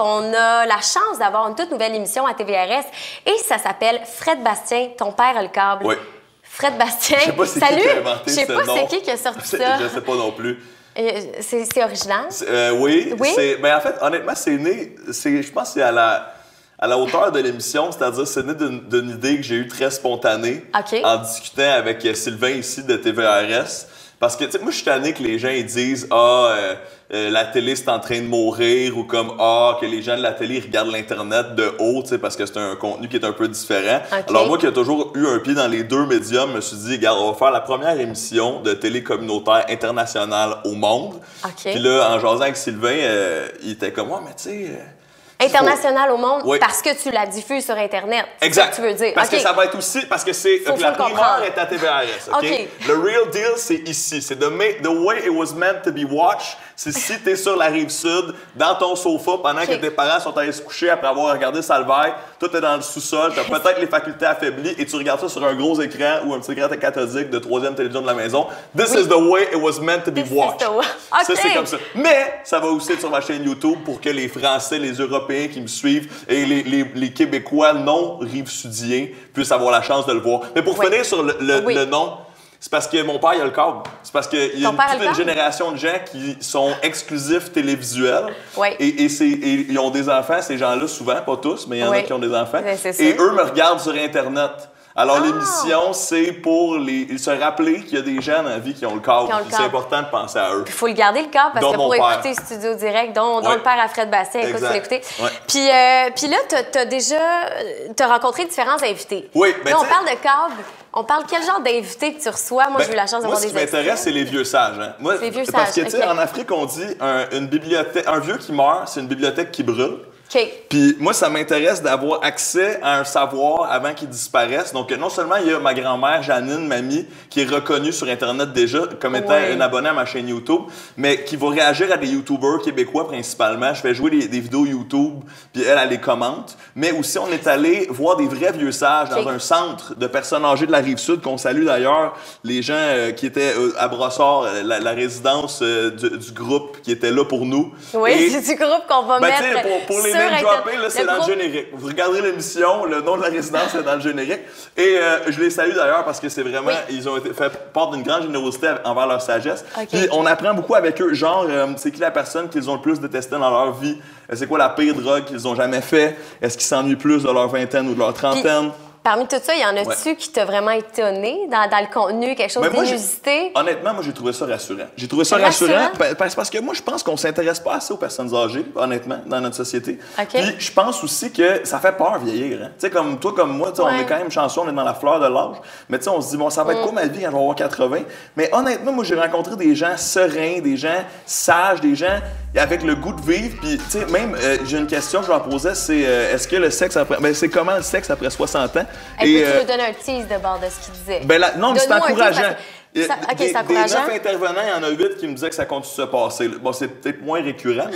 On a la chance d'avoir une toute nouvelle émission à TVRS et ça s'appelle Fred Bastien, ton père a le câble. Oui. Fred Bastien. Je sais pas c'est qui a inventé ce nom. Je sais pas c'est qui a sorti ça. Je sais pas non plus. C'est original? Oui. Oui? Mais en fait, honnêtement, c'est né, je pense que c'est à la hauteur de l'émission, c'est-à-dire c'est né d'une idée que j'ai eue très spontanée en discutant avec Sylvain ici de TVRS. Parce que, tu sais, moi, je suis tanné que les gens ils disent « la télé, c'est en train de mourir » ou comme « que les gens de la télé regardent l'Internet de haut », tu sais, parce que c'est un contenu qui est un peu différent. Alors moi, qui ai toujours eu un pied dans les deux médias, je me suis dit « Regarde, on va faire la première émission de télé communautaire internationale au monde. » Puis là, en jasant avec Sylvain, il était comme « Ouais, mais tu sais... » International au monde, parce que tu la diffuses sur Internet. Exact. C'est ce que tu veux dire. Parce que ça va être aussi, parce que c'est la primeur est à TVRS. Le real deal, c'est ici. C'est the way it was meant to be watched. C'est si t'es sur la rive sud, dans ton sofa, pendant que tes parents sont allés se coucher après avoir regardé Salvaille, toi t'es dans le sous-sol, t'as peut-être les facultés affaiblies et tu regardes ça sur un gros écran ou un petit écran cathodique de 3e télévision de la maison. This is the way it was meant to be watched. Ça, c'est comme ça. Mais ça va aussi être sur ma chaîne YouTube pour que les Français, les Européens qui me suivent et les Québécois non rive-sudiens puissent avoir la chance de le voir. Mais pour finir sur le nom, c'est parce que mon père, il a le câble. C'est parce qu'il y a toute une génération de gens qui sont exclusifs télévisuels. Et ils ont des enfants, ces gens-là, souvent, pas tous, mais il y en a qui ont des enfants. Et eux me regardent sur Internet. Alors, l'émission, c'est pour se rappeler qu'il y a des gens dans la vie qui ont le câble. C'est important de penser à eux. Il faut le garder, le câble, parce que pour écouter Studio Direct, dont le père à Fred Bastien, écoute, il faut l'écouter. Puis là, t'as rencontré différents invités. Oui. Là, on parle de câble. On parle quel genre d'invités que tu reçois? Moi, j'ai eu la chance d'avoir des invités. Moi, ce qui m'intéresse, c'est les vieux sages. Hein. Moi, les vieux sages, parce que, tu sais, en Afrique, on dit un vieux qui meurt, c'est une bibliothèque qui brûle. Puis moi, ça m'intéresse d'avoir accès à un savoir avant qu'il disparaisse. Donc, non seulement il y a ma grand-mère, Janine, mamie, qui est reconnue sur Internet déjà comme étant une abonnée à ma chaîne YouTube, mais qui va réagir à des YouTubers québécois principalement. Je fais jouer des vidéos YouTube, puis elle les commente. Mais aussi, on est allé voir des vrais vieux sages dans un centre de personnes âgées de la Rive-Sud, qu'on salue d'ailleurs, les gens qui étaient à Brossard, la résidence du groupe qui était là pour nous. Oui, c'est du groupe qu'on va mettre pour les dropper, là, c'est dans le générique. Vous regardez l'émission, le nom de la résidence est dans le générique. Et je les salue d'ailleurs parce que c'est vraiment, ils ont fait part d'une grande générosité envers leur sagesse. Puis on apprend beaucoup avec eux, genre, c'est qui la personne qu'ils ont le plus détestée dans leur vie? C'est quoi la pire drogue qu'ils ont jamais fait? Est-ce qu'ils s'ennuient plus de leur vingtaine ou de leur trentaine? Parmi tout ça, il y en a-tu qui t'a vraiment étonné dans le contenu, quelque chose d'inusité? Honnêtement, moi, j'ai trouvé ça rassurant. J'ai trouvé ça rassurant parce que moi, je pense qu'on s'intéresse pas assez aux personnes âgées, honnêtement, dans notre société. Puis je pense aussi que ça fait peur vieillir. Hein? Tu sais, comme toi, comme moi, on est quand même chanceux, on est dans la fleur de l'âge. Mais tu sais, on se dit, bon, ça va être quoi ma vie quand je vais avoir 80? Mais honnêtement, moi, j'ai rencontré des gens sereins, des gens sages, des gens avec le goût de vivre. Puis, tu sais, même, j'ai une question que je leur posais, c'est est-ce que le sexe après... Ben, c'est comment le sexe après 60 ans? Peux-tu nous donner un tease de bord de ce qu'il disait? Ben non, mais c'est encourageant. C'est encourageant. Des 9 intervenants, il y en a 8 qui me disaient que ça continue de se passer. Bon, c'est peut-être moins récurrent,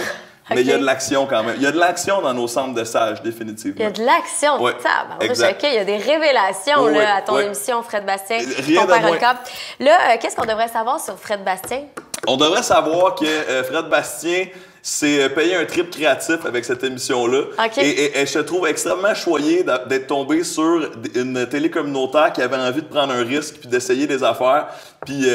mais il y a de l'action quand même. Il y a de l'action dans nos centres de sages, définitivement. Il y a de l'action, il y a des révélations à ton émission, Fred Bastien, ton père a le câble. Là, qu'est-ce qu'on devrait savoir sur Fred Bastien? On devrait savoir que Fred Bastien s'est payé un trip créatif avec cette émission-là. Et je trouve extrêmement choyé d'être tombé sur une télé communautaire qui avait envie de prendre un risque puis d'essayer des affaires, puis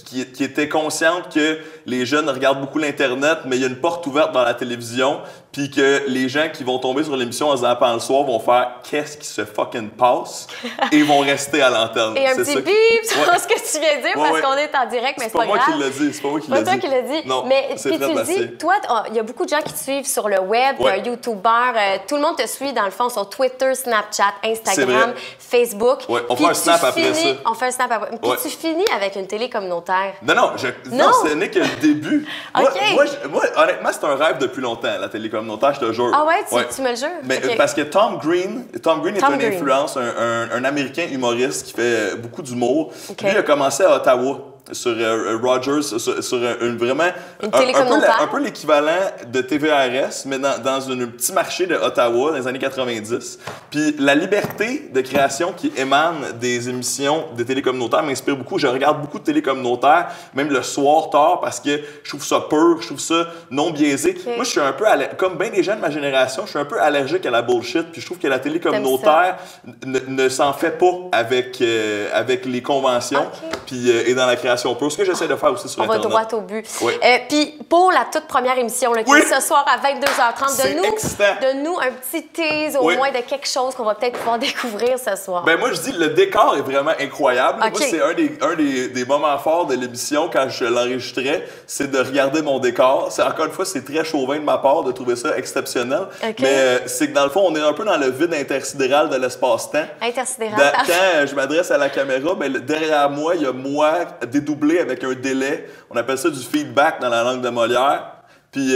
qui était consciente que les jeunes regardent beaucoup l'Internet, mais il y a une porte ouverte dans la télévision, puis que les gens qui vont tomber sur l'émission en zappant le soir vont faire « Qu'est-ce qui se fucking passe? » et vont rester à l'antenne. Et un petit bip sur ce que tu viens de dire parce qu'on est en direct, mais c'est pas grave. C'est pas moi qui l'ai dit, c'est pas moi qui l'ai dit. C'est pas toi qui l'as dit. Non, mais c'est Fred Bastien. Tu dis, toi, il y a beaucoup de gens qui te suivent sur le web, un YouTuber, tout le monde te suit dans le fond sur Twitter, Snapchat, Instagram, Facebook. On fait un snap après ça. On fait un snap après. Puis tu finis avec une télé communautaire. Non, ce n'est que le début. Moi, honnêtement, c'est un rêve depuis longtemps, la télé communautaire, je te jure. Ah ouais, tu me le jures? Mais parce que Tom Green est une influence, un Américain humoriste qui fait beaucoup d'humour. Lui, il a commencé à Ottawa. Rogers, sur vraiment un peu l'équivalent de TVRS, mais dans un petit marché de Ottawa dans les années 90. Puis la liberté de création qui émane des émissions de télé communautaire m'inspire beaucoup. Je regarde beaucoup de télé communautaire, même le soir tard, parce que je trouve ça pur, je trouve ça non biaisé. Okay. Moi, je suis un peu, comme bien des gens de ma génération, je suis un peu allergique à la bullshit, puis je trouve que la télé communautaire ne s'en fait pas avec les conventions, puis et dans la création pure. Ce que j'essaie de faire aussi sur Internet. On va droit au but. Oui. Puis pour la toute première émission, là, qui est ce soir à 22h30, donne-nous un petit tease au moins de quelque chose qu'on va peut-être pouvoir découvrir ce soir. Ben moi, je dis, le décor est vraiment incroyable. Moi, c'est un des moments forts de l'émission quand je l'enregistrais, c'est de regarder mon décor. Encore une fois, c'est très chauvin de ma part de trouver ça exceptionnel. Mais c'est que dans le fond, on est un peu dans le vide intersidéral de l'espace-temps. Intersidéral. Quand je m'adresse à la caméra, ben, derrière moi, il y a moi dédoublé avec un délai. On appelle ça du feedback dans la langue de Molière. Puis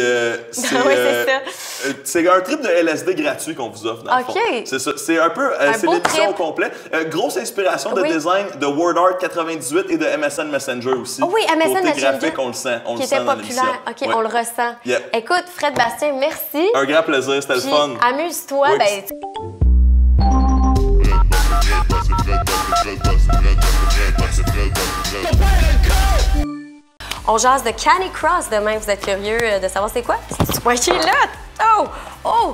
c'est un trip de LSD gratuit qu'on vous offre dans le fond. C'est ça. C'est un peu c'est l'émission au complet. Grosse inspiration de design de WordArt 98 et de MSN Messenger aussi. Oh oui, MSN Côté Messenger. graphique, on le sent. On le sent dans l'émission. OK, on le ressent. Yeah. Écoute, Fred Bastien, merci. Un grand plaisir, c'était le fun. Amuse-toi. Oui. On jase de Candy Cross demain. Vous êtes curieux de savoir c'est quoi? C'est là? Oh!